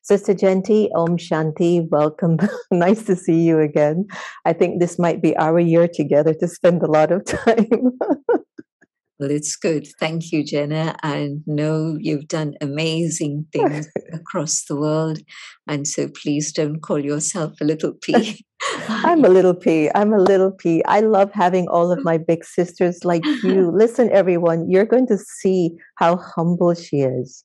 Sister Jayanti, Om Shanti, welcome. Nice to see you again. I think this might be our year together to spend a lot of time. Well, it's good. Thank you, Jenna. I know you've done amazing things across the world. And so please don't call yourself a little P. I'm a little P. I'm a little P. I love having all of my big sisters like you. Listen, everyone, you're going to see how humble she is.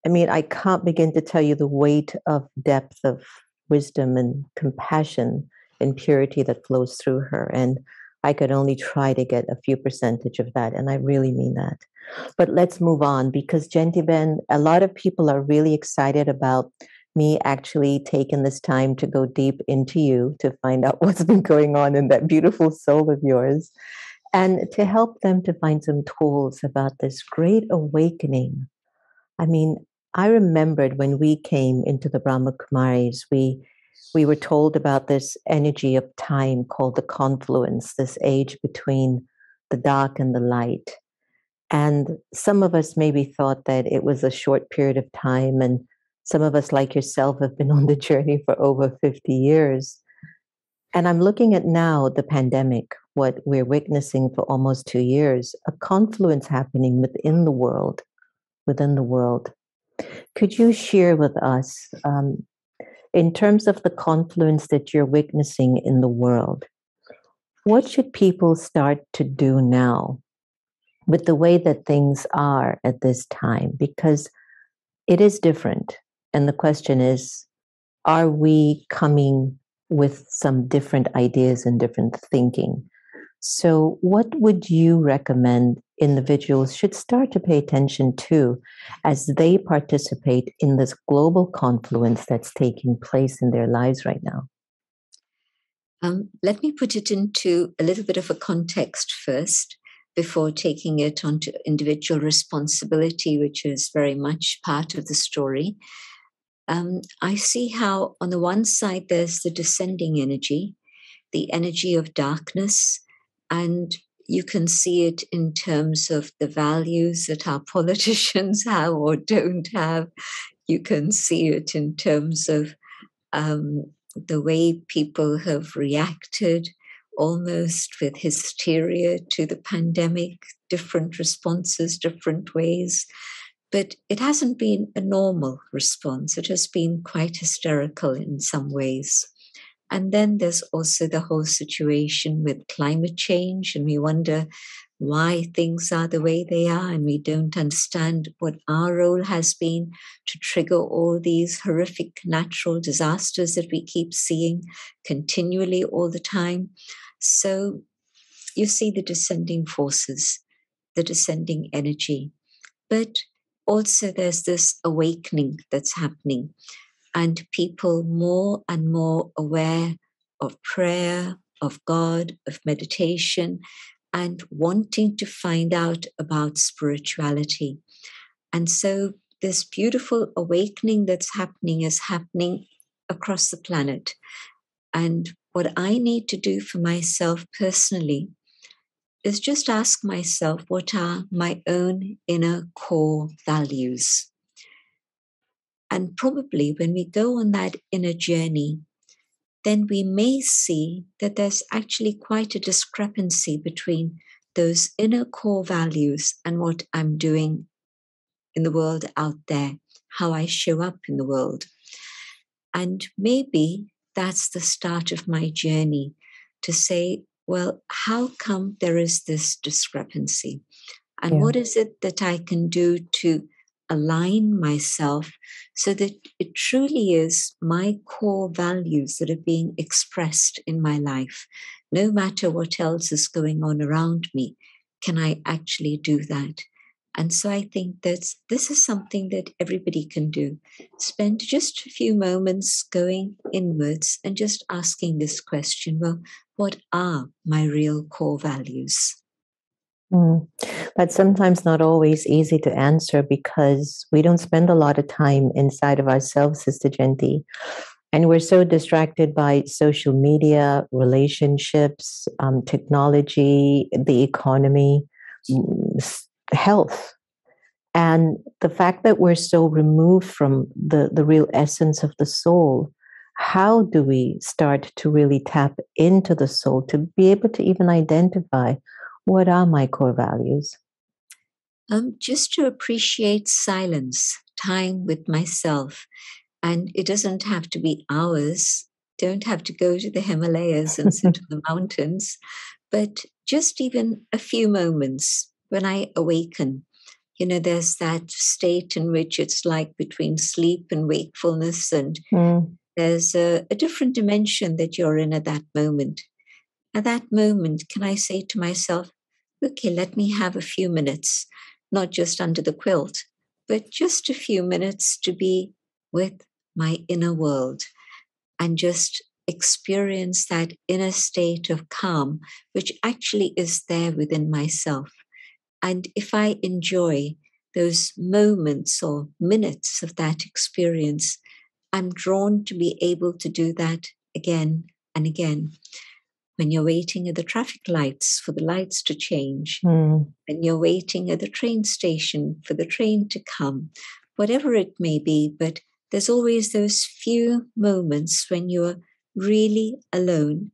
I mean, I can't begin to tell you the weight of depth of wisdom and compassion and purity that flows through her. And I could only try to get a few percentage of that. And I really mean that. But let's move on because Gentiben, a lot of people are really excited about me actually taking this time to go deep into you to find out what's been going on in that beautiful soul of yours and to help them to find some tools about this great awakening. I mean, I remembered when we came into the Brahma Kumaris, we were told about this energy of time called the confluence, this age between the dark and the light. And some of us maybe thought that it was a short period of time, and some of us, like yourself, have been on the journey for over 50 years. And I'm looking at now the pandemic, what we're witnessing for almost 2 years, a confluence happening within the world, within the world. Could you share with us, in terms of the confluence that you're witnessing in the world, what should people start to do now with the way that things are at this time? Because it is different. And the question is, are we coming with some different ideas and different thinking? So, what would you recommend individuals should start to pay attention to as they participate in this global confluence that's taking place in their lives right now? Let me put it into a little bit of a context first before taking it onto individual responsibility, which is very much part of the story. I see how on the one side there's the descending energy, the energy of darkness, and you can see it in terms of the values that our politicians have or don't have. You can see it in terms of the way people have reacted almost with hysteria to the pandemic, different responses, different ways. But it hasn't been a normal response. It has been quite hysterical in some ways. And then there's also the whole situation with climate change, and we wonder why things are the way they are, and we don't understand what our role has been to trigger all these horrific natural disasters that we keep seeing continually all the time. So you see the descending forces, the descending energy. But also there's this awakening that's happening, and people more and more aware of prayer, of God, of meditation, and wanting to find out about spirituality. And so this beautiful awakening that's happening is happening across the planet. And what I need to do for myself personally is just ask myself, what are my own inner core values? And probably when we go on that inner journey, then we may see that there's actually quite a discrepancy between those inner core values and what I'm doing in the world out there, how I show up in the world. And maybe that's the start of my journey to say, well, how come there is this discrepancy? And what is it that I can do to align myself so that it truly is my core values that are being expressed in my life? No matter what else is going on around me, can I actually do that? And so I think that this is something that everybody can do. Spend just a few moments going inwards and just asking this question, well, what are my real core values? But sometimes not always easy to answer because we don't spend a lot of time inside of ourselves, Sister Jayanti. And we're so distracted by social media, relationships, technology, the economy, health. And the fact that we're so removed from the real essence of the soul, how do we start to really tap into the soul to be able to even identify what are my core values? Just to appreciate silence, time with myself. And it doesn't have to be hours, don't have to go to the Himalayas and sit on the mountains, but just even a few moments when I awaken. There's that state in which it's like between sleep and wakefulness, and there's a different dimension that you're in at that moment. At that moment, can I say to myself, okay, let me have a few minutes, not just under the quilt, but just a few minutes to be with my inner world and just experience that inner state of calm, which actually is there within myself. And if I enjoy those moments or minutes of that experience, I'm drawn to be able to do that again and again. When you're waiting at the traffic lights for the lights to change, when you're waiting at the train station for the train to come, whatever it may be, but there's always those few moments when you're really alone,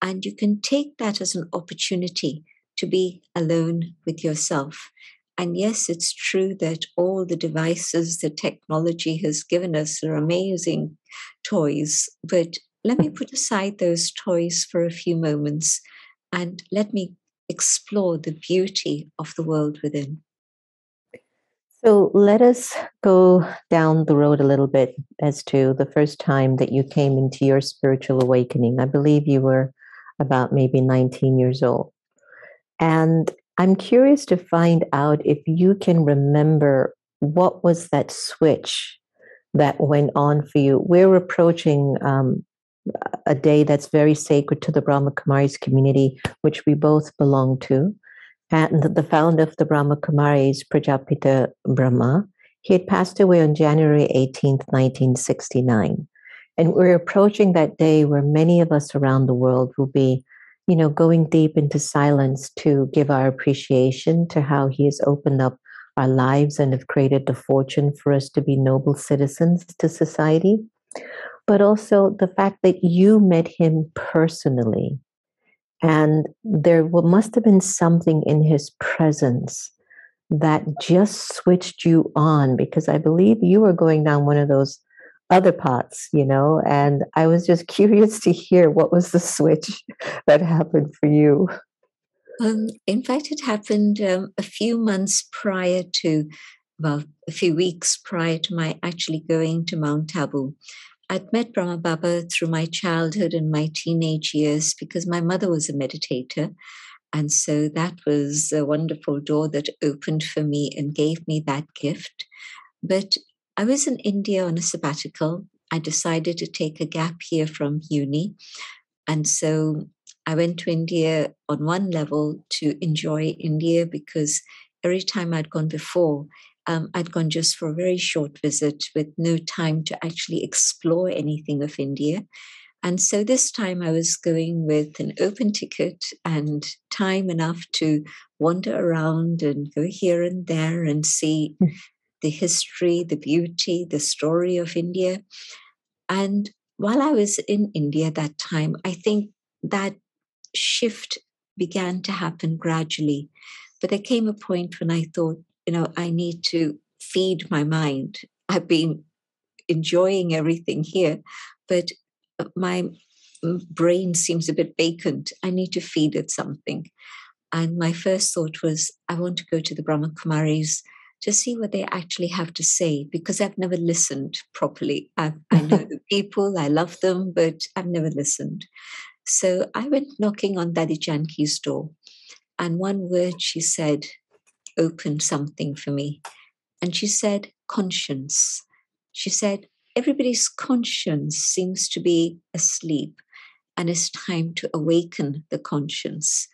and you can take that as an opportunity to be alone with yourself. And yes, it's true that all the devices the technology has given us are amazing toys, but let me put aside those toys for a few moments and let me explore the beauty of the world within. So let us go down the road a little bit as to the first time that you came into your spiritual awakening. I believe you were about maybe 19 years old. And I'm curious to find out if you can remember what was that switch that went on for you. We're approaching a day that's very sacred to the Brahma Kumaris community, which we both belong to. And the founder of the Brahma Kumaris, Prajapita Brahma, he had passed away on January 18th, 1969. And we're approaching that day where many of us around the world will be, going deep into silence to give our appreciation to how he has opened up our lives and have created the fortune for us to be noble citizens to society. But also the fact that you met him personally. And there must have been something in his presence that just switched you on, because I believe you were going down one of those other paths, and I was just curious to hear what was the switch that happened for you. In fact, it happened a few months prior to, well, a few weeks prior to my actually going to Mount Abu. I'd met Brahma Baba through my childhood and my teenage years because my mother was a meditator. And so that was a wonderful door that opened for me and gave me that gift. But I was in India on a sabbatical. I decided to take a gap year from uni. And so I went to India on one level to enjoy India because every time I'd gone before, I'd gone just for a very short visit with no time to actually explore anything of India. And so this time I was going with an open ticket and time enough to wander around and go here and there and see the history, the beauty, the story of India. And while I was in India that time, I think that shift began to happen gradually. But there came a point when I thought, I need to feed my mind. I've been enjoying everything here, but my brain seems a bit vacant. I need to feed it something. And my first thought was, I want to go to the Brahma Kumaris to see what they actually have to say, because I've never listened properly. I know the people, I love them, but I've never listened. So I went knocking on Dadi Janki's door, and one word she said opened something for me. And she said, conscience. She said, everybody's conscience seems to be asleep, and it's time to awaken the conscience.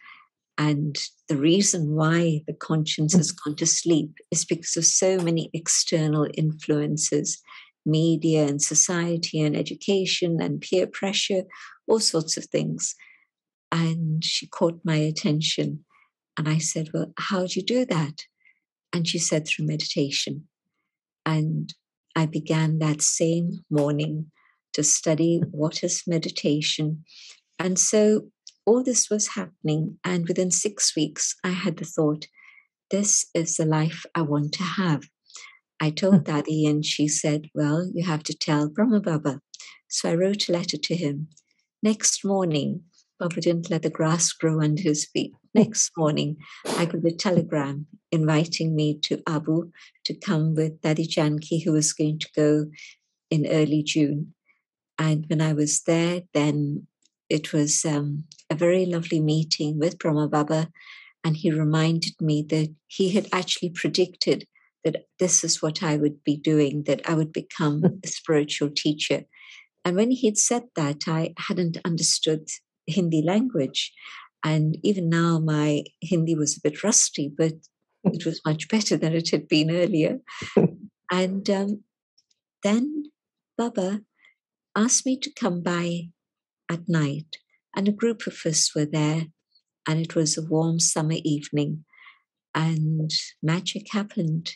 And the reason why the conscience has gone to sleep is because of so many external influences, media and society and education and peer pressure, all sorts of things. And she caught my attention. And I said, well, how do you do that? And she said, through meditation. And I began that same morning to study what is meditation. And so all this was happening. And within 6 weeks, I had the thought, this is the life I want to have. I told Daddy, and she said, well, you have to tell Brahma Baba. So I wrote a letter to him. Next morning, Baba didn't let the grass grow under his feet. Next morning, I got a telegram inviting me to Abu to come with Daddy Janki, who was going to go in early June. And when I was there, then it was a very lovely meeting with Brahma Baba. And he reminded me that he had actually predicted that this is what I would be doing, that I would become a spiritual teacher. And when he'd said that, I hadn't understood Hindi language. And even now, my Hindi was a bit rusty, but it was much better than it had been earlier. And then Baba asked me to come by at night, and a group of us were there, and it was a warm summer evening, and magic happened,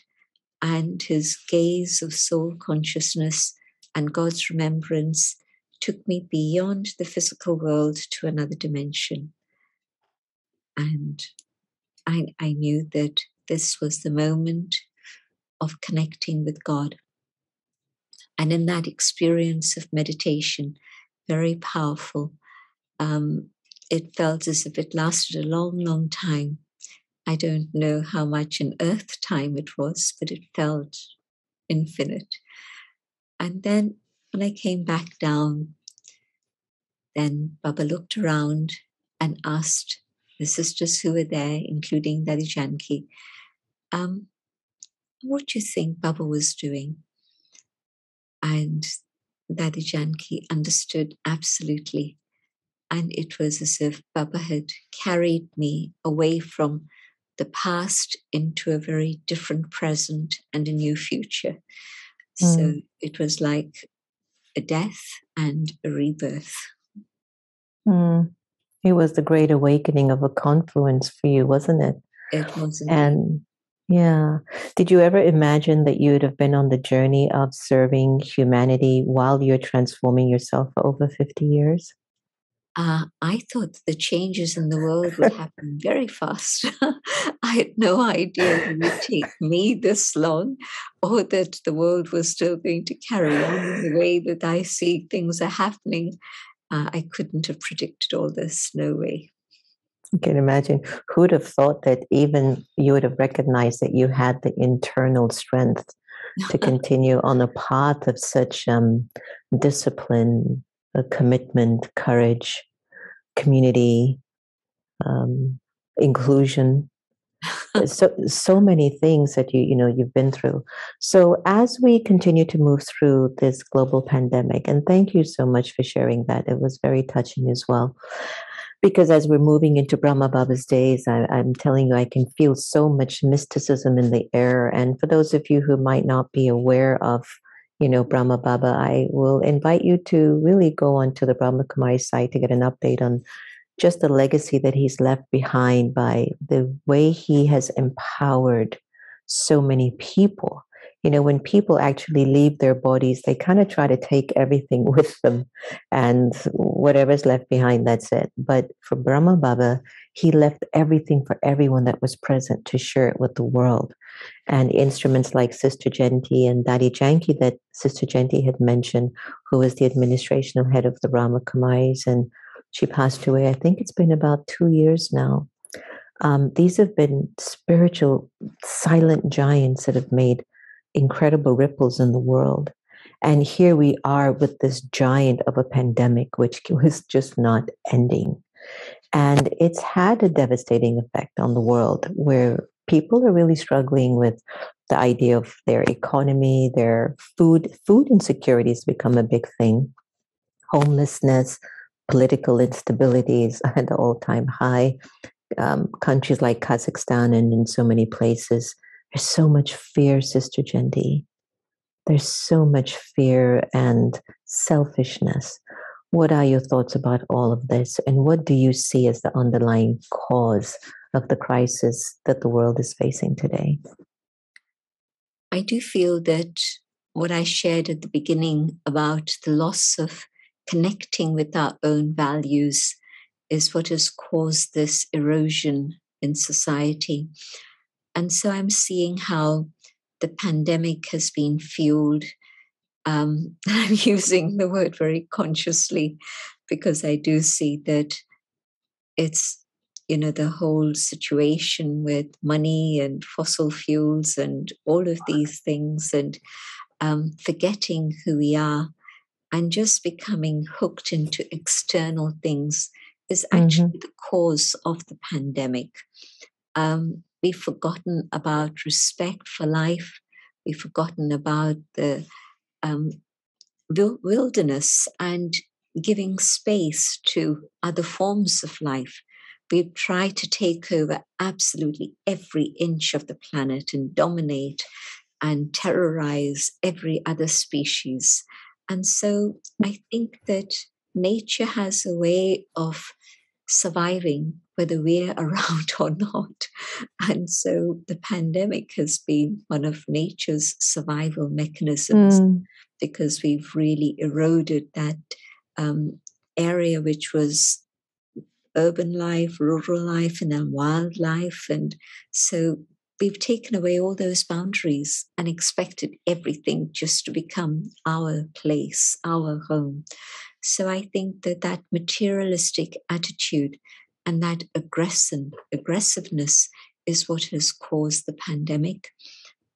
and his gaze of soul consciousness and God's remembrance took me beyond the physical world to another dimension. And I knew that this was the moment of connecting with God. And in that experience of meditation, very powerful, it felt as if it lasted a long, long time. I don't know how much in earth time it was, but it felt infinite. And then when I came back down, then Baba looked around and asked the sisters who were there, including Daddy Janki, what do you think Baba was doing? And Daddy Janki understood absolutely. And it was as if Baba had carried me away from the past into a very different present and a new future. So it was like a death and a rebirth. It was the great awakening of a confluence for you, wasn't it? It was indeed. And yeah. Did you ever imagine that you would have been on the journey of serving humanity while you're transforming yourself for over 50 years? I thought the changes in the world would happen very fast. I had no idea it would take me this long, or that the world was still going to carry on in the way that I see things are happening. I couldn't have predicted all this, no way. You can imagine. Who'd have thought that even you would have recognized that you had the internal strength to continue on a path of such discipline, commitment, courage, community, inclusion. So many things that you've been through. So as we continue to move through this global pandemic, and thank you so much for sharing that. It was very touching as well. Because as we're moving into Brahma Baba's days, I'm telling you, I can feel so much mysticism in the air. And for those of you who might not be aware of, Brahma Baba, I will invite you to really go onto the Brahma Kumaris site to get an update on just the legacy that he's left behind by the way he has empowered so many people. When people actually leave their bodies, they kind of try to take everything with them, and whatever's left behind, that's it. But for Brahma Baba, he left everything for everyone that was present to share it with the world. And instruments like Sister Jayanti and Daddy Janki that Sister Jayanti had mentioned, who was the administrational head of the Brahma Kumaris, and she passed away, I think it's been about 2 years now. These have been spiritual, silent giants that have made incredible ripples in the world. And here we are with this giant of a pandemic, which was just not ending. And it's had a devastating effect on the world, where people are really struggling with the idea of their economy, their food insecurity has become a big thing. Homelessness, political instabilities at an all-time high. Countries like Kazakhstan and in so many places, there's so much fear, Sister Jendi. There's so much fear and selfishness. What are your thoughts about all of this? And what do you see as the underlying cause of the crisis that the world is facing today? I do feel that what I shared at the beginning about the loss of connecting with our own values is what has caused this erosion in society. And so I'm seeing how the pandemic has been fueled. I'm using the word very consciously because I do see that it's, the whole situation with money and fossil fuels and all of these things, and forgetting who we are and just becoming hooked into external things is actually the cause of the pandemic. We've forgotten about respect for life. We've forgotten about the wilderness and giving space to other forms of life. We've tried to take over absolutely every inch of the planet and dominate and terrorize every other species. And so I think that nature has a way of surviving whether we're around or not. And so the pandemic has been one of nature's survival mechanisms because we've really eroded that area which was urban life, rural life, and then wildlife. And so we've taken away all those boundaries and expected everything just to become our place, our home. So I think that materialistic attitude and that aggressiveness is what has caused the pandemic.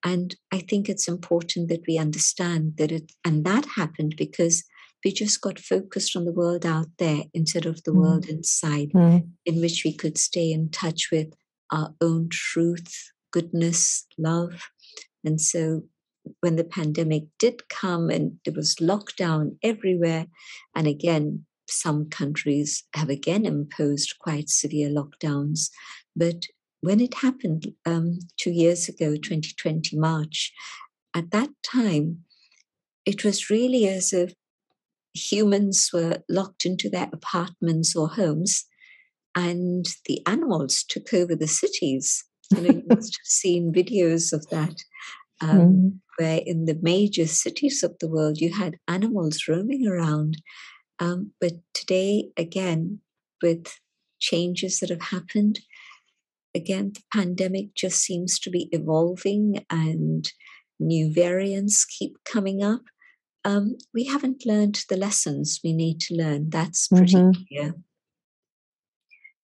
And I think it's important that we understand and that happened because we just got focused on the world out there instead of the world inside, in which we could stay in touch with our own truth, goodness, love. And so when the pandemic did come and there was lockdown everywhere, and again, some countries have again imposed quite severe lockdowns. But when it happened 2 years ago, 2020 March, at that time, it was really as if humans were locked into their apartments or homes and the animals took over the cities. You must have seen videos of that, where in the major cities of the world, you had animals roaming around. But today, again, with changes that have happened, again, the pandemic just seems to be evolving and new variants keep coming up. We haven't learned the lessons we need to learn. That's pretty clear.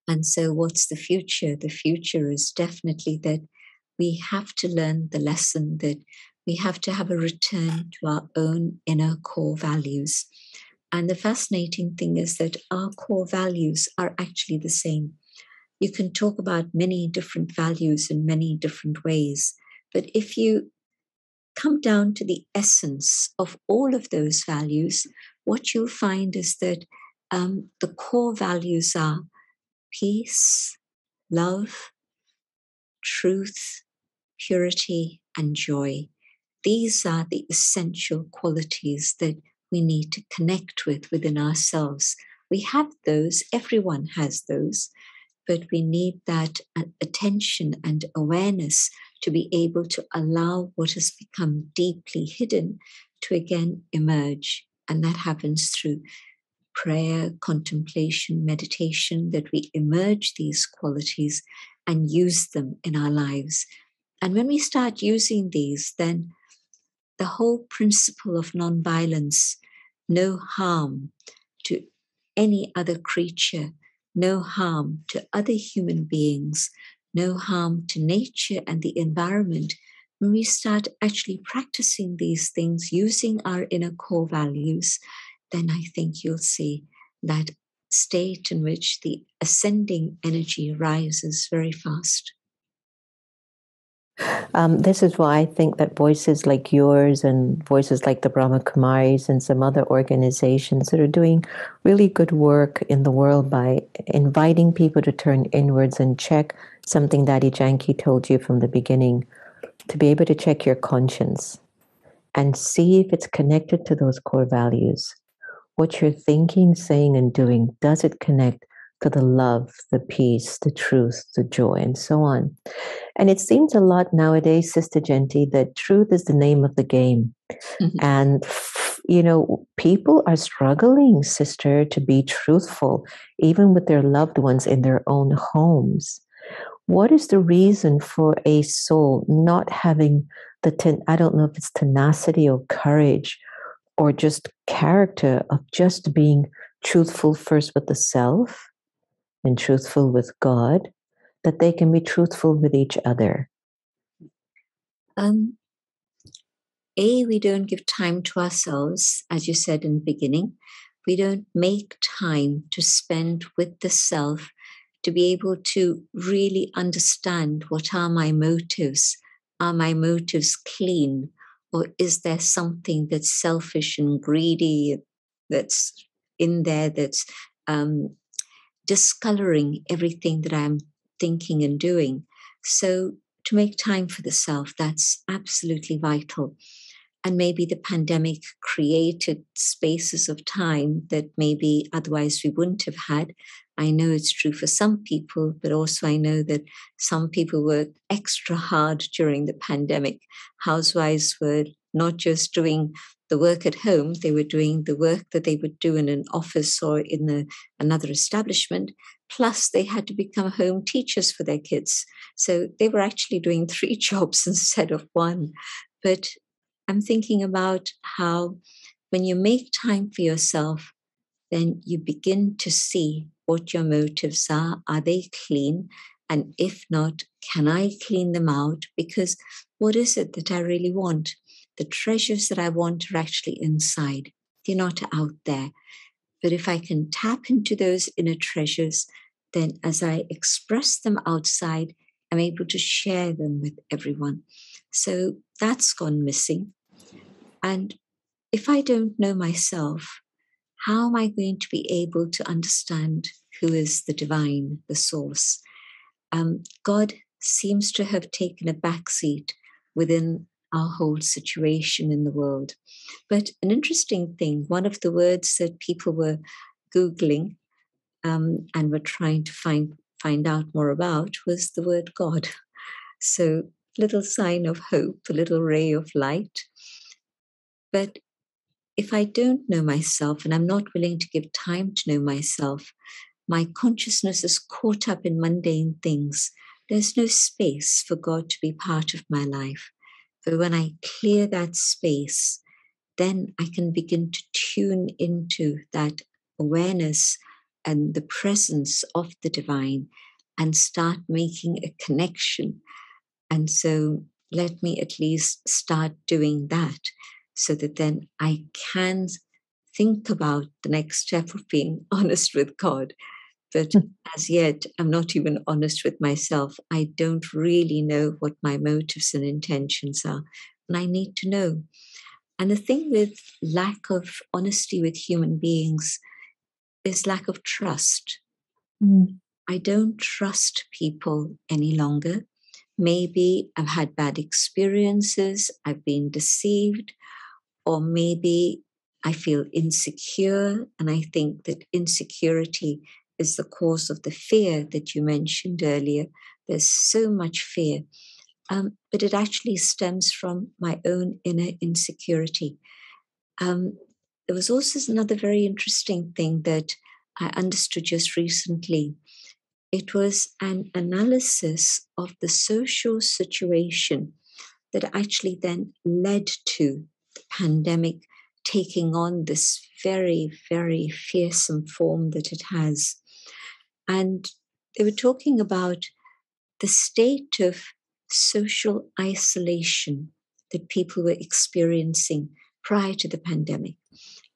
And so what's the future? The future is definitely that we have to learn the lesson that we have to have a return to our own inner core values. And the fascinating thing is that our core values are actually the same. You can talk about many different values in many different ways, but if you come down to the essence of all of those values, what you'll find is that the core values are peace, love, truth, purity, and joy. These are the essential qualities that we need to connect with within ourselves. We have those, everyone has those, but we need that attention and awareness to be able to allow what has become deeply hidden to again emerge. And that happens through prayer, contemplation, meditation, that we emerge these qualities and use them in our lives. And when we start using these, then the whole principle of nonviolence, no harm to any other creature, no harm to other human beings, no harm to nature and the environment, when we start actually practicing these things using our inner core values, then I think you'll see that state in which the ascending energy rises very fast. This is why I think that voices like yours and voices like the Brahma Kumaris and some other organizations that are doing really good work in the world by inviting people to turn inwards and check something Daddy Janki told you from the beginning, to be able to check your conscience and see if it's connected to those core values. What you're thinking, saying, and doing, does it connect for the love, the peace, the truth, the joy, and so on. And it seems a lot nowadays, Sister Jayanti, that truth is the name of the game. And, people are struggling, sister, to be truthful, even with their loved ones in their own homes. What is the reason for a soul not having I don't know if it's tenacity or courage or just character of just being truthful first with the self and truthful with God, that they can be truthful with each other? We don't give time to ourselves, as you said in the beginning. We don't make time to spend with the self to be able to really understand what are my motives. Are my motives clean? Or is there something that's selfish and greedy that's in there that's discoloring everything that I'm thinking and doing? So to make time for the self, that's absolutely vital. And maybe the pandemic created spaces of time that maybe otherwise we wouldn't have had. I know it's true for some people, but also I know that some people worked extra hard during the pandemic. Housewives were not just doing the work at home, they were doing the work that they would do in an office or in another establishment. Plus, they had to become home teachers for their kids. So they were actually doing 3 jobs instead of 1. But I'm thinking about how when you make time for yourself, then you begin to see what your motives are. Are they clean? And if not, can I clean them out? Because what is it that I really want? The treasures that I want are actually inside. They're not out there. But if I can tap into those inner treasures, then as I express them outside, I'm able to share them with everyone. So that's gone missing. And if I don't know myself, how am I going to be able to understand who is the divine, the source? God seems to have taken a backseat within our whole situation in the world. But an interesting thing, one of the words that people were Googling and were trying to find out more about was the word God. So, little sign of hope, a little ray of light. But if I don't know myself and I'm not willing to give time to know myself, my consciousness is caught up in mundane things. There's no space for God to be part of my life. But when I clear that space, then I can begin to tune into that awareness and the presence of the divine and start making a connection. And so let me at least start doing that so that then I can think about the next step of being honest with God. But as yet, I'm not even honest with myself. I don't really know what my motives and intentions are. And I need to know. And the thing with lack of honesty with human beings is lack of trust. I don't trust people any longer. Maybe I've had bad experiences, I've been deceived, or maybe I feel insecure. And I think that insecurity is the cause of the fear that you mentioned earlier. There's so much fear. But it actually stems from my own inner insecurity. There was also another very interesting thing that I understood just recently. It was an analysis of the social situation that actually then led to the pandemic taking on this very, very fearsome form that it has. And they were talking about the state of social isolation that people were experiencing prior to the pandemic.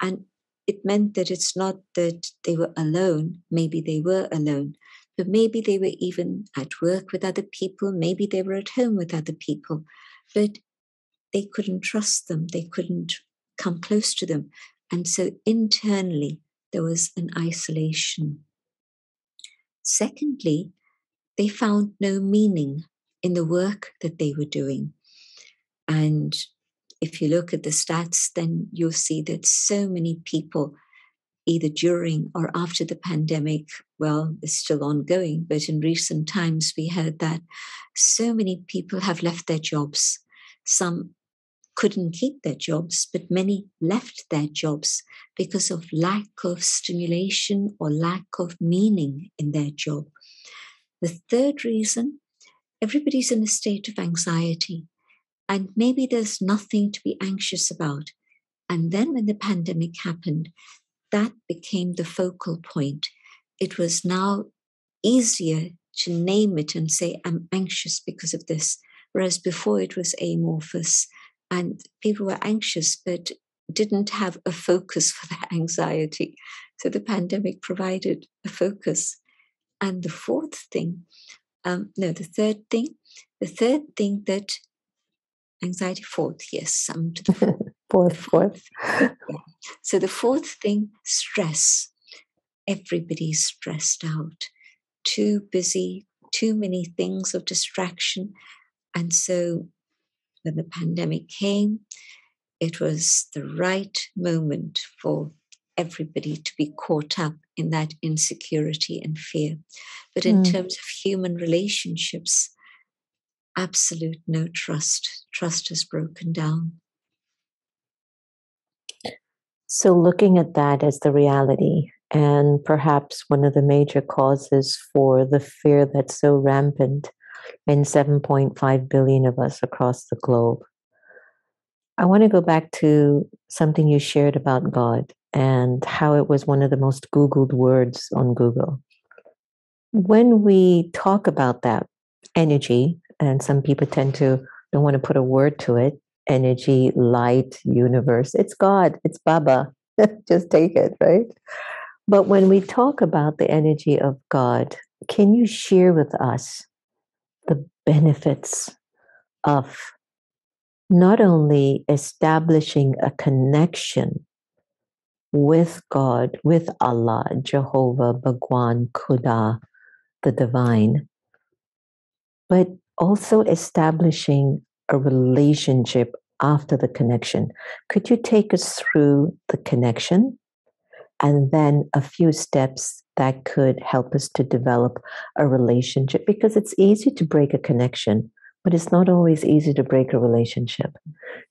And it meant that it's not that they were alone, maybe they were alone, but maybe they were even at work with other people, maybe they were at home with other people, but they couldn't trust them, they couldn't come close to them. And so internally, there was an isolation. Secondly, they found no meaning in the work that they were doing. And if you look at the stats, then you'll see that so many people either during or after the pandemic, well, it's still ongoing, but in recent times we heard that so many people have left their jobs. Some couldn't keep their jobs, but many left their jobs because of lack of stimulation or lack of meaning in their job. The third reason, everybody's in a state of anxiety, and maybe there's nothing to be anxious about. And then when the pandemic happened, that became the focal point. It was now easier to name it and say, I'm anxious because of this, whereas before it was amorphous and people were anxious but didn't have a focus for their anxiety. So the pandemic provided a focus. And the third thing that anxiety, yes, I'm to the fourth. Fourth. Yeah. So the fourth thing, stress. Everybody's stressed out, too busy, too many things of distraction. And so when the pandemic came, it was the right moment for everybody to be caught up in that insecurity and fear. But in terms of human relationships, absolute no trust. Trust has broken down. So looking at that as the reality, and perhaps one of the major causes for the fear that's so rampant in 7.5 billion of us across the globe, I want to go back to something you shared about God and how it was one of the most Googled words on Google. When we talk about that energy, and some people tend to don't want to put a word to it, energy, light, universe, it's God, it's Baba, just take it, right? But when we talk about the energy of God, can you share with us the benefits of not only establishing a connection with God, with Allah, Jehovah, Bhagwan, Khuda, the divine, but also establishing a relationship after the connection? Could you take us through the connection and then a few steps that could help us to develop a relationship? Because it's easy to break a connection, but it's not always easy to break a relationship.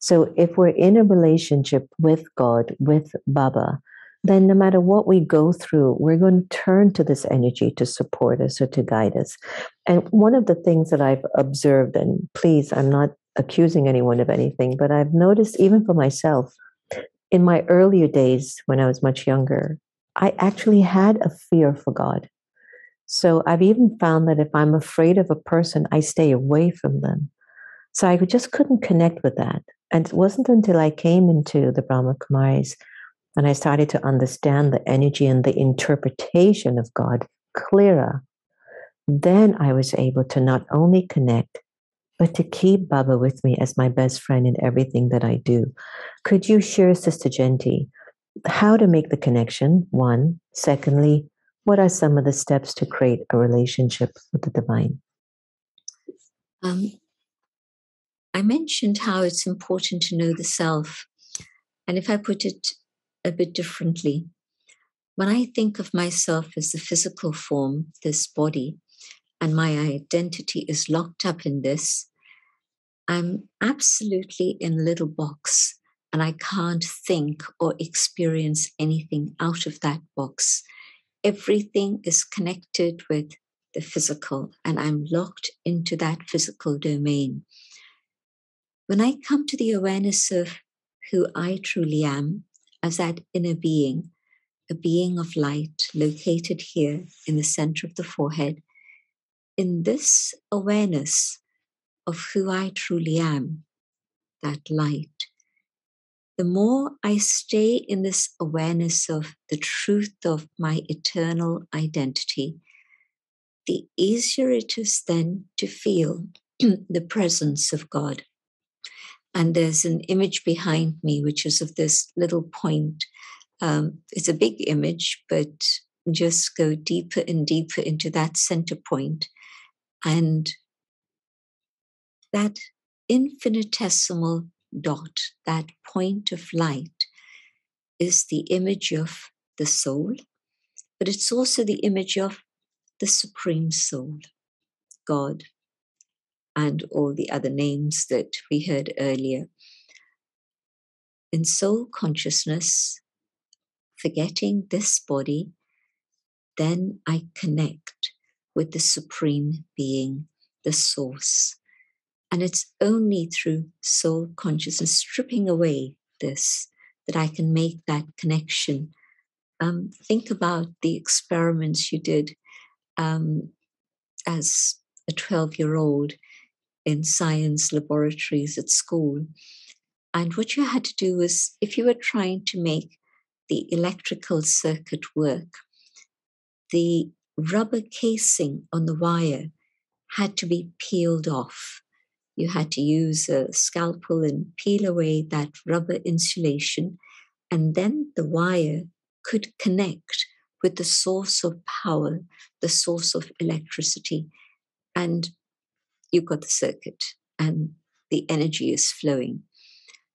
So if we're in a relationship with God, with Baba, then no matter what we go through, we're going to turn to this energy to support us or to guide us. And one of the things that I've observed, and please, I'm not accusing anyone of anything, but I've noticed even for myself, in my earlier days when I was much younger, I actually had a fear for God. So I've even found that if I'm afraid of a person, I stay away from them. So I just couldn't connect with that. And it wasn't until I came into the Brahma Kumaris and I started to understand the energy and the interpretation of God clearer, then I was able to not only connect, but to keep Baba with me as my best friend in everything that I do. Could you share, Sister Jayanti, how to make the connection, one? Secondly, what are some of the steps to create a relationship with the divine? I mentioned how it's important to know the self. And if I put it a bit differently, when I think of myself as the physical form, this body, and my identity is locked up in this, I'm absolutely in a little box and I can't think or experience anything out of that box. Everything is connected with the physical and I'm locked into that physical domain. When I come to the awareness of who I truly am as that inner being, a being of light located here in the center of the forehead, in this awareness of who I truly am, that light, the more I stay in this awareness of the truth of my eternal identity, the easier it is then to feel the presence of God. And there's an image behind me, which is of this little point. It's a big image, but just go deeper and deeper into that center point. And that infinitesimal dot, that point of light, is the image of the soul, but it's also the image of the Supreme Soul, God, and all the other names that we heard earlier. In soul consciousness, forgetting this body, then I connect with the Supreme Being, the Source. And it's only through soul consciousness, stripping away this, that I can make that connection. Think about the experiments you did as a 12-year-old in science laboratories at school. And what you had to do was, if you were trying to make the electrical circuit work, the rubber casing on the wire had to be peeled off. You had to use a scalpel and peel away that rubber insulation, and then the wire could connect with the source of power, the source of electricity, and you've got the circuit and the energy is flowing.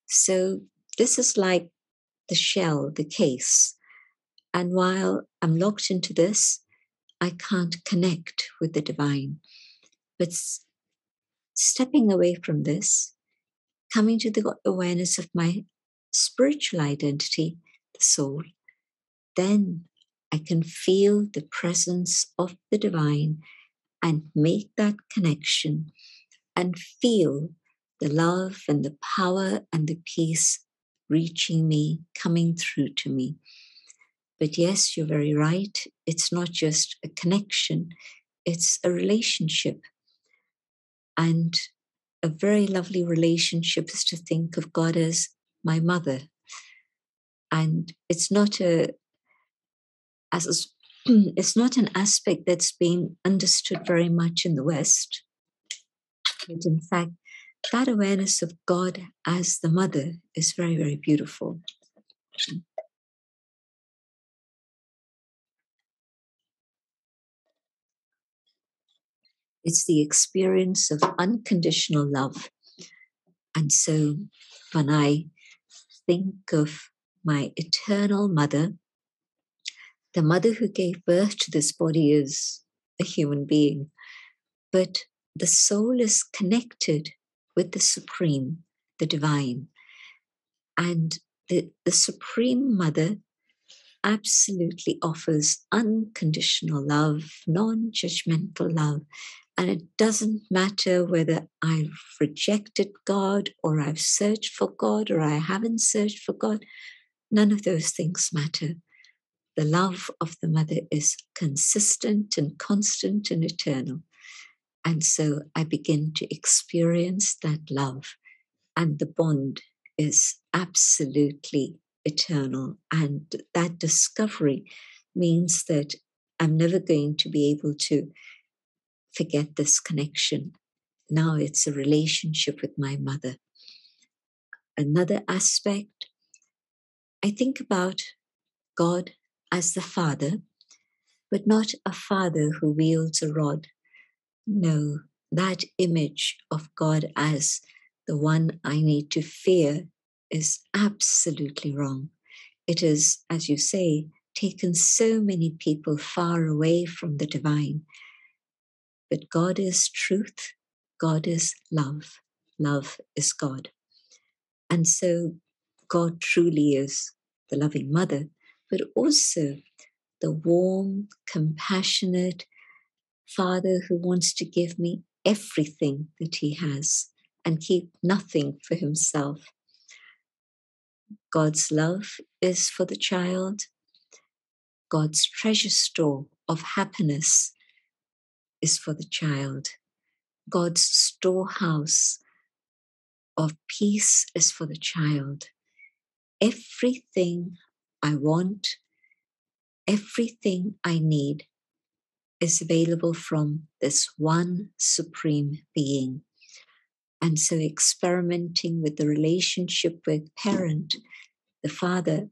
So this is like the shell, the case. And while I'm locked into this, I can't connect with the divine. But stepping away from this, coming to the awareness of my spiritual identity, the soul, then I can feel the presence of the divine and make that connection and feel the love and the power and the peace reaching me, coming through to me. But yes, you're very right. It's not just a connection, it's a relationship. And a very lovely relationship is to think of God as my mother. And it's not it's not an aspect that's been understood very much in the West. But in fact, that awareness of God as the mother is very, very beautiful. It's the experience of unconditional love. And so when I think of my eternal mother, the mother who gave birth to this body is a human being, but the soul is connected with the Supreme, the Divine. And the Supreme Mother absolutely offers unconditional love, non-judgmental love. And it doesn't matter whether I've rejected God or I've searched for God or I haven't searched for God. None of those things matter. The love of the mother is consistent and constant and eternal. And so I begin to experience that love, and the bond is absolutely eternal. And that discovery means that I'm never going to be able to forget this connection. Now it's a relationship with my mother. Another aspect, I think about God as the Father, but not a father who wields a rod. No, that image of God as the one I need to fear is absolutely wrong. It is, as you say, taken so many people far away from the divine. But God is truth. God is love. Love is God. And so God truly is the loving mother, but also the warm, compassionate Father who wants to give me everything that he has and keep nothing for himself. God's love is for the child. God's treasure store of happiness is for the child. God's storehouse of peace is for the child. Everything I want, everything I need is available from this one Supreme Being. And so experimenting with the relationship with parent, the father,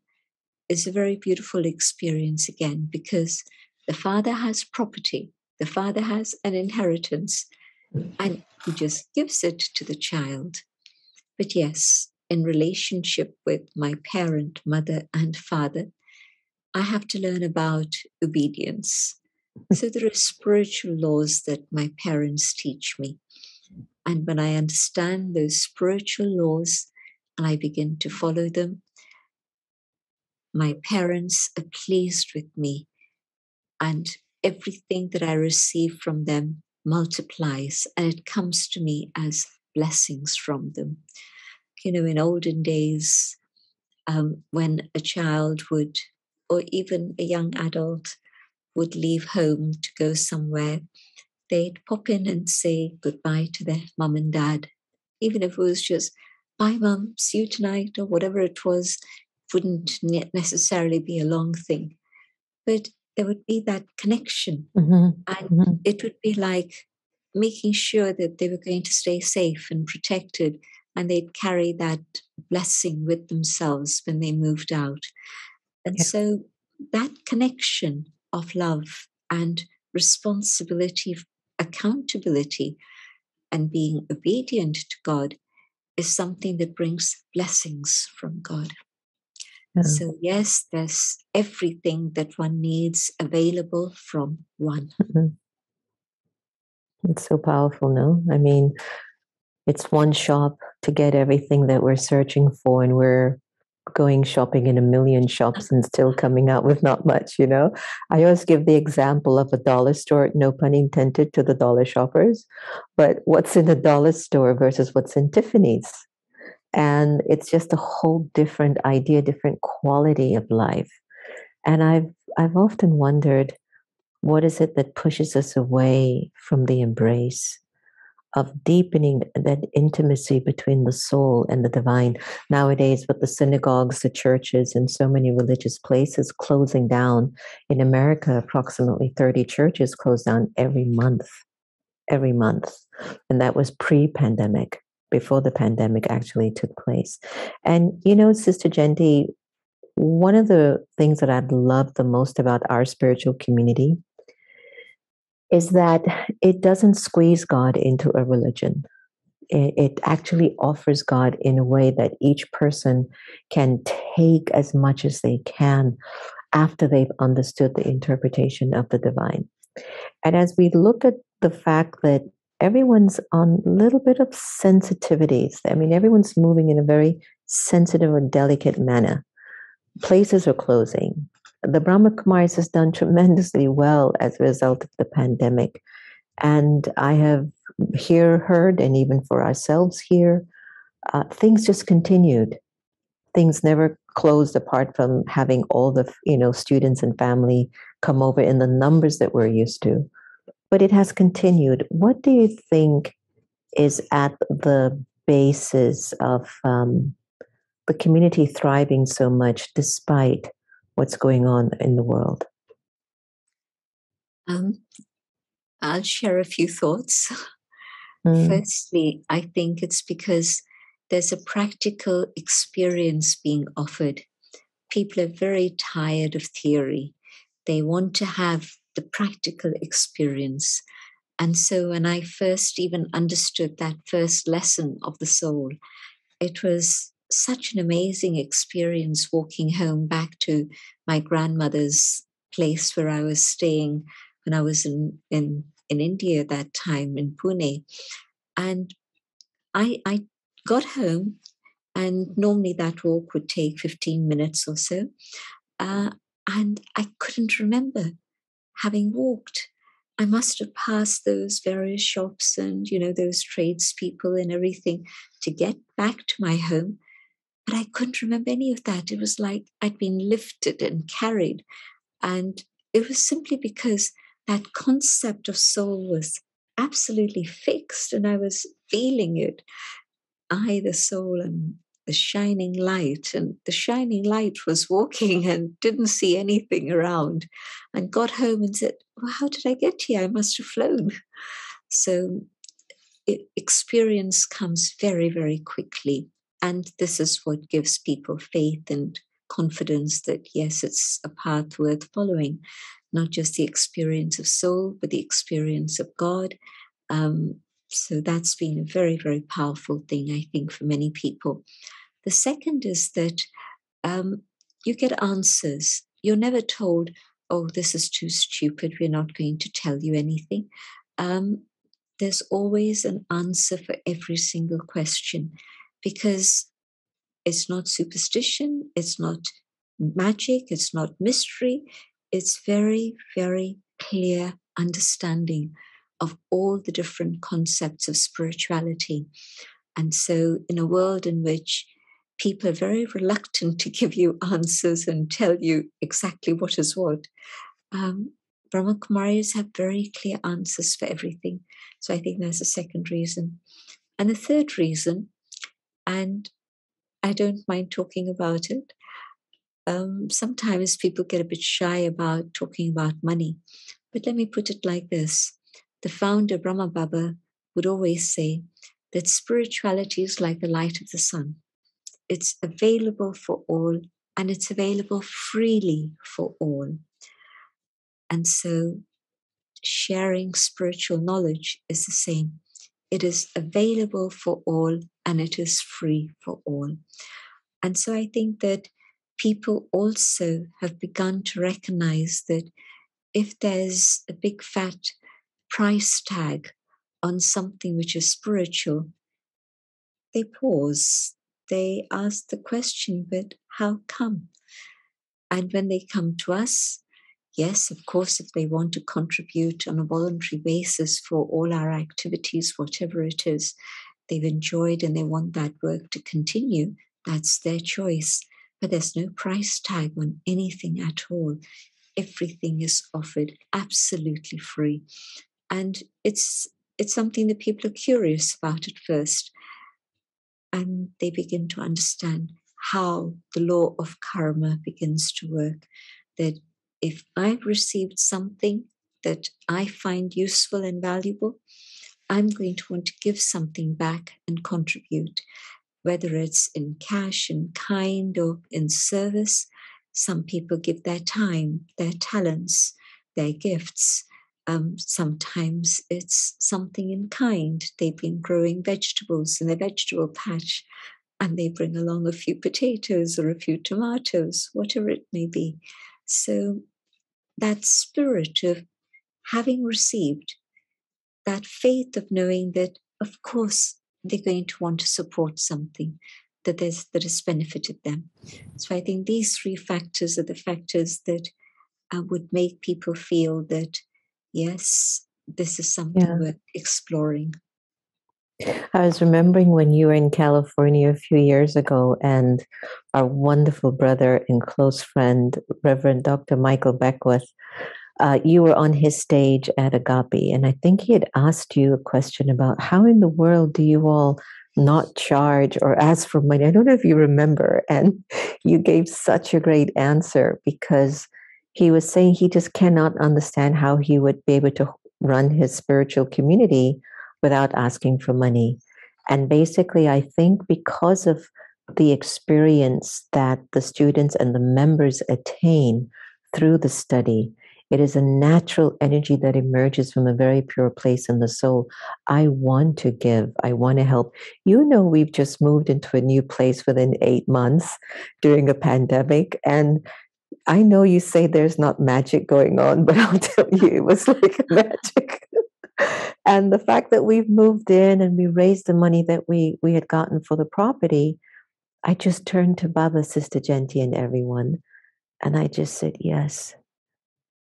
is a very beautiful experience again, because the father has property, the father has an inheritance, and he just gives it to the child. But yes, in relationship with my parent, mother, and father, I have to learn about obedience. So there are spiritual laws that my parents teach me. And when I understand those spiritual laws and I begin to follow them, my parents are pleased with me, and everything that I receive from them multiplies, and it comes to me as blessings from them. In olden days, when a child would, or even a young adult, would leave home to go somewhere, they'd pop in and say goodbye to their mum and dad. Even if it was just, bye mum, see you tonight, or whatever it was, wouldn't necessarily be a long thing. But there would be that connection. Mm-hmm. And Mm-hmm. it would be like making sure that they were going to stay safe and protected, and they'd carry that blessing with themselves when they moved out. And Yeah. so that connection of love and responsibility, accountability, and being obedient to God is something that brings blessings from God. Yeah. So, yes, there's everything that one needs available from one. Mm-hmm. It's so powerful, no? I mean, it's one shop to get everything that we're searching for, and we're going shopping in a million shops and still coming out with not much, I always give the example of a dollar store, no pun intended to the dollar shoppers, but what's in a dollar store versus what's in Tiffany's. And it's just a whole different idea, different quality of life. And I've often wondered, what is it that pushes us away from the embrace of deepening that intimacy between the soul and the divine? Nowadays, with the synagogues, the churches, and so many religious places closing down, in America, approximately 30 churches close down every month. And that was pre-pandemic, before the pandemic actually took place. And, Sister Jayanti, one of the things that I've loved the most about our spiritual community is that it doesn't squeeze God into a religion. It actually offers God in a way that each person can take as much as they can after they've understood the interpretation of the divine. And as we look at the fact that everyone's on a little bit of sensitivities, I mean, everyone's moving in a very sensitive or delicate manner. Places are closing. The Brahma Kumaris has done tremendously well as a result of the pandemic. And I have heard, and even for ourselves here, things just continued. Things never closed apart from having all the students and family come over in the numbers that we're used to. But it has continued. What do you think is at the basis of the community thriving so much despite what's going on in the world? I'll share a few thoughts. Firstly, I think it's because there's a practical experience being offered. People are very tired of theory. They want to have the practical experience. And so when I first even understood that first lesson of the soul, it was such an amazing experience walking home back to my grandmother's place where I was staying when I was in India that time, in Pune. And I got home, and normally that walk would take 15 minutes or so. And I couldn't remember having walked. I must have passed those various shops and, those tradespeople and everything to get back to my home. But I couldn't remember any of that. It was like I'd been lifted and carried. And it was simply because that concept of soul was absolutely fixed, and I was feeling it. I, the soul, and the shining light. And the shining light was walking and didn't see anything around, and got home and said, well, how did I get here? I must have flown. So experience comes very, very quickly. And this is what gives people faith and confidence that, yes, it's a path worth following, not just the experience of soul, but the experience of God. So that's been a very, very powerful thing, I think, for many people. The second is that you get answers. you're never told, oh, this is too stupid, we're not going to tell you anything. There's always an answer for every single question, because it's not superstition, it's not magic, it's not mystery. It's very, very clear understanding of all the different concepts of spirituality. And so in a world in which people are very reluctant to give you answers and tell you exactly what is what, Brahma Kumaris have very clear answers for everything. So I think that's the second reason. And the third reason, and I don't mind talking about it, sometimes people get a bit shy about talking about money. But let me put it like this. The founder, Brahma Baba, would always say that spirituality is like the light of the sun. It's available for all, and it's available freely for all. And so sharing spiritual knowledge is the same. It is available for all, and it is free for all. And so I think that people also have begun to recognize that if there's a big fat price tag on something which is spiritual, they pause. They ask the question, but how come? And when they come to us, yes, of course, if they want to contribute on a voluntary basis for all our activities, whatever it is they've enjoyed and they want that work to continue, that's their choice. But there's no price tag on anything at all. Everything is offered absolutely free. And it's something that people are curious about at first. And they begin to understand how the law of karma begins to work. That if I've received something that I find useful and valuable, I'm going to want to give something back and contribute, whether it's in cash, in kind, or in service. Some people give their time, their talents, their gifts. Sometimes it's something in kind. They've been growing vegetables in their vegetable patch, and they bring along a few potatoes or a few tomatoes, whatever it may be. So that spirit of having received, that faith of knowing that, of course, they're going to want to support something that has benefited them. So I think these three factors are the factors that would make people feel that, yes, this is something worth exploring. I was remembering when you were in California a few years ago, and our wonderful brother and close friend, Reverend Dr. Michael Beckwith, you were on his stage at Agape, and I think he had asked you a question about how in the world do you all not charge or ask for money? I don't know if you remember, and you gave such a great answer, because he was saying he just cannot understand how he would be able to run his spiritual community without asking for money. And basically, I think because of the experience that the students and the members attain through the study, it is a natural energy that emerges from a very pure place in the soul. I want to give. I want to help. You know, we've just moved into a new place within 8 months during a pandemic. And I know you say there's not magic going on, but I'll tell you, it was like magic. And the fact that we've moved in and we raised the money that we had gotten for the property, I just turned to Baba, Sister Jayanti, and everyone. And I just said, yes.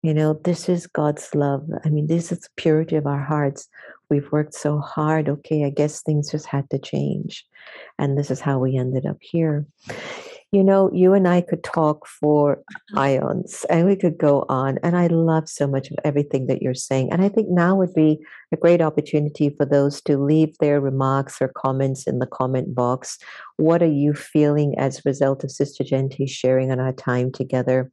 You know, this is God's love. I mean, this is the purity of our hearts. We've worked so hard. Okay, I guess things just had to change. And this is how we ended up here. You know, you and I could talk for ions and we could go on. And I love so much of everything that you're saying. And I think now would be a great opportunity for those to leave their remarks or comments in the comment box. What are you feeling as a result of Sister Jayanti sharing on our time together?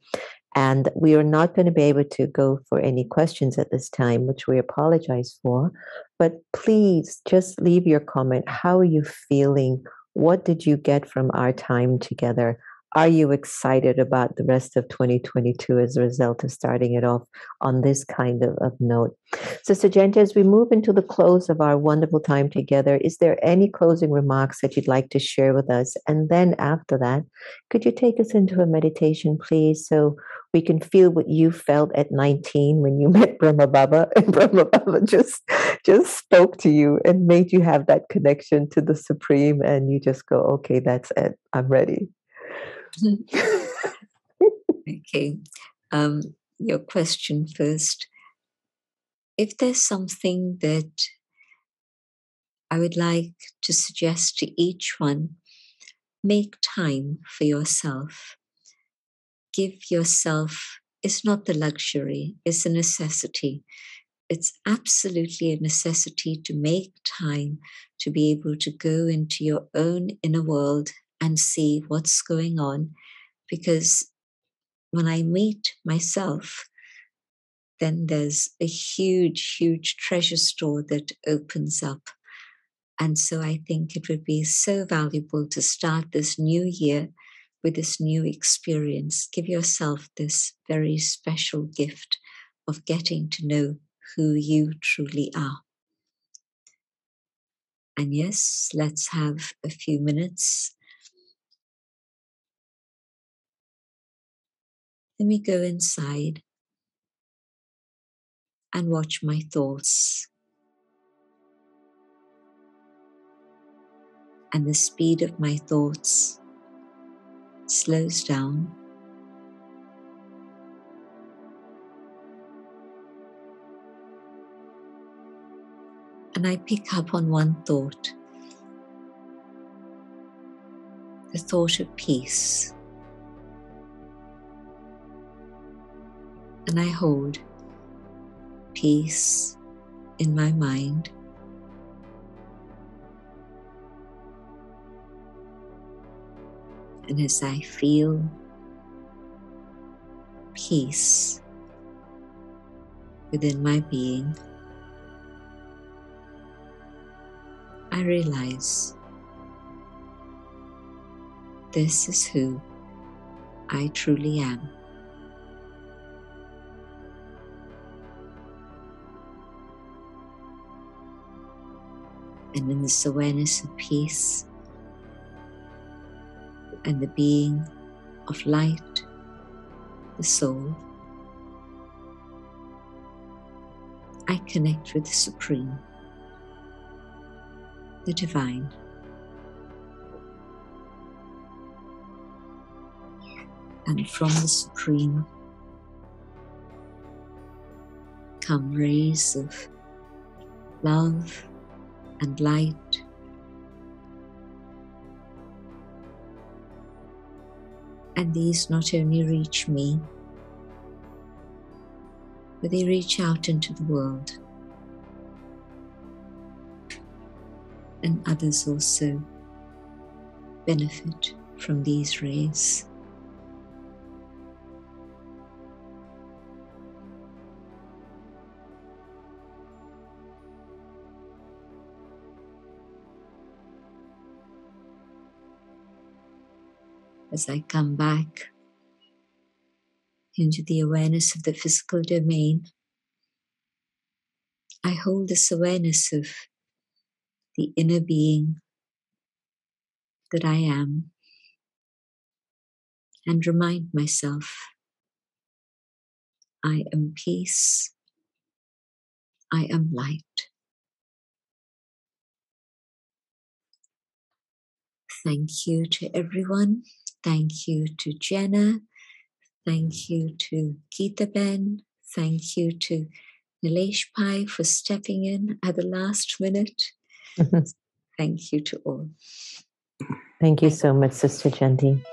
And we are not going to be able to go for any questions at this time, which we apologize for. But please just leave your comment. How are you feeling? What did you get from our time together? Are you excited about the rest of 2022 as a result of starting it off on this kind of note? Sister Jayanti, as we move into the close of our wonderful time together, is there any closing remarks that you'd like to share with us? And then after that, could you take us into a meditation, please, so we can feel what you felt at 19 when you met Brahma Baba, and Brahma Baba just spoke to you and made you have that connection to the Supreme, and you just go, okay, that's it, I'm ready. Okay. Your question first. If there's something that I would like to suggest to each one, make time for yourself. Give yourself, it's not the luxury, it's a necessity. It's absolutely a necessity to make time to be able to go into your own inner world and see what's going on. Because when I meet myself, then there's a huge, huge treasure store that opens up. And so I think it would be so valuable to start this new year with this new experience. Give yourself this very special gift of getting to know who you truly are. And yes, let's have a few minutes. Let me go inside and watch my thoughts. And the speed of my thoughts slows down. And I pick up on one thought, the thought of peace. And I hold peace in my mind. And as I feel peace within my being, I realize this is who I truly am. And in this awareness of peace and the being of light, the soul, I connect with the Supreme, the Divine. And from the Supreme come rays of love and light. And these not only reach me, but they reach out into the world. And others also benefit from these rays. As I come back into the awareness of the physical domain, I hold this awareness of the inner being that I am and remind myself, I am peace, I am light. Thank you to everyone. Thank you to Jenna. Thank you to Geeta Ben. Thank you to Nilesh Pai for stepping in at the last minute. Thank you to all. Thank you so much, Sister Jayanti.